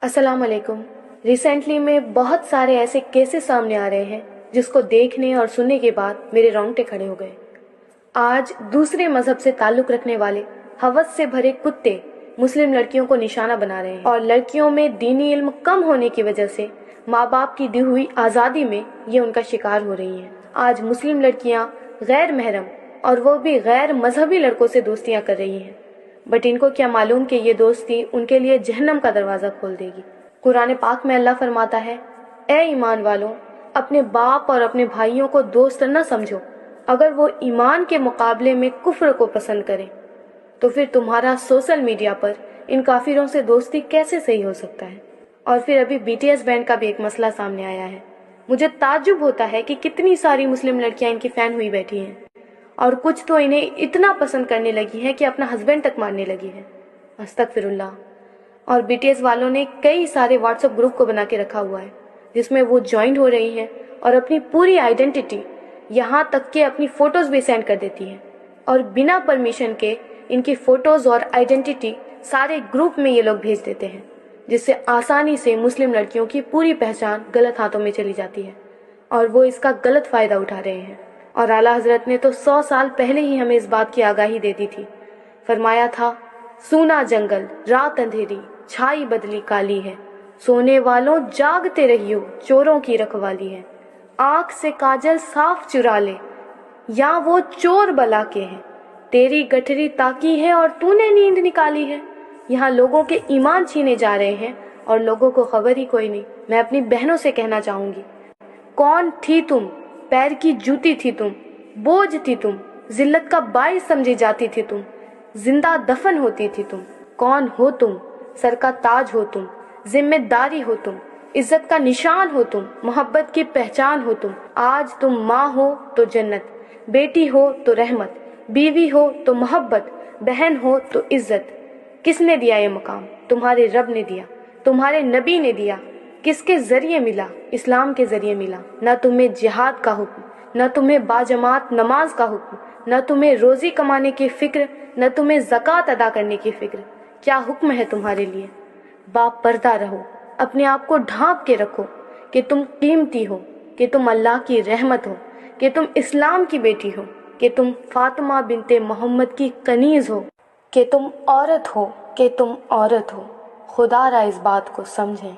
अस्सलाम वालेकुम। रिसेंटली में बहुत सारे ऐसे केसेस सामने आ रहे हैं जिसको देखने और सुनने के बाद मेरे रोंगटे खड़े हो गए। आज दूसरे मजहब से ताल्लुक़ रखने वाले हवस से भरे कुत्ते मुस्लिम लड़कियों को निशाना बना रहे हैं और लड़कियों में दीनी इल्म कम होने की वजह से माँ बाप की दी हुई आज़ादी में ये उनका शिकार हो रही हैं। आज मुस्लिम लड़कियाँ गैर महरम और वो भी गैर मजहबी लड़कों से दोस्तियाँ कर रही हैं, बट इनको क्या मालूम कि ये दोस्ती उनके लिए जहन्नम का दरवाज़ा खोल देगी। कुरान पाक में अल्लाह फरमाता है, ए ईमान वालों, अपने बाप और अपने भाइयों को दोस्त न समझो। अगर वो ईमान के मुकाबले में कुफ्र को पसंद करें तो फिर तुम्हारा सोशल मीडिया पर इन काफिरों से दोस्ती कैसे सही हो सकता है। और फिर अभी BTS बैंड का भी एक मसला सामने आया है। मुझे ताज्जुब होता है कि कितनी सारी मुस्लिम लड़कियां इनकी फ़ैन हुई बैठी हैं और कुछ तो इन्हें इतना पसंद करने लगी हैं कि अपना हस्बैंड तक मारने लगी हैं। अस्तगफिरुल्लाह। और BTS वालों ने कई सारे व्हाट्सएप ग्रुप को बना के रखा हुआ है जिसमें वो ज्वाइन हो रही हैं और अपनी पूरी आइडेंटिटी, यहाँ तक कि अपनी फ़ोटोज़ भी सेंड कर देती हैं और बिना परमिशन के इनकी फ़ोटोज़ और आइडेंटिटी सारे ग्रुप में ये लोग भेज देते हैं, जिससे आसानी से मुस्लिम लड़कियों की पूरी पहचान गलत हाथों में चली जाती है और वो इसका गलत फ़ायदा उठा रहे हैं। और आला हज़रत ने तो 100 साल पहले ही हमें इस बात की आगाही दे दी थी। फरमाया था, सूना जंगल रात अंधेरी छाई बदली काली है, सोने वालों जागते रहियो चोरों की रखवाली है। आँख से काजल साफ चुरा ले या वो चोर बला के हैं, तेरी गठरी ताकी है और तूने नींद निकाली है। यहाँ लोगों के ईमान छीने जा रहे हैं और लोगों को खबर ही कोई नहीं। मैं अपनी बहनों से कहना चाहूँगी, कौन थी तुम, पैर की जूती थी तुम, बोझ थी तुम, जिल्लत का बाइस समझी जाती थी तुम, जिंदा दफन होती थी तुम। कौन हो तुम, सर का ताज हो तुम, जिम्मेदारी हो तुम, इज्जत का निशान हो तुम, मोहब्बत की पहचान हो तुम। आज तुम माँ हो तो जन्नत, बेटी हो तो रहमत, बीवी हो तो मोहब्बत, बहन हो तो इज्जत। किसने दिया ये मकाम? तुम्हारे रब ने दिया, तुम्हारे नबी ने दिया। किसके जरिए मिला? इस्लाम के जरिए मिला। न तुम्हें जिहाद का हुक्म, न तुम्हें बाजमात नमाज का हुक्म, न तुम्हें रोजी कमाने की फिक्र, न तुम्हें ज़कात अदा करने की फिक्र। क्या हुक्म है तुम्हारे लिए? बापर्दा रहो, अपने आप को ढांप के रखो कि तुम कीमती हो, कि तुम अल्लाह की रहमत हो, कि तुम इस्लाम की बेटी हो, कि तुम फातिमा बिनते मोहम्मद की कनीज़ हो, कि तुम औरत हो, कि तुम औरत हो। खुदा रा इस बात को समझें।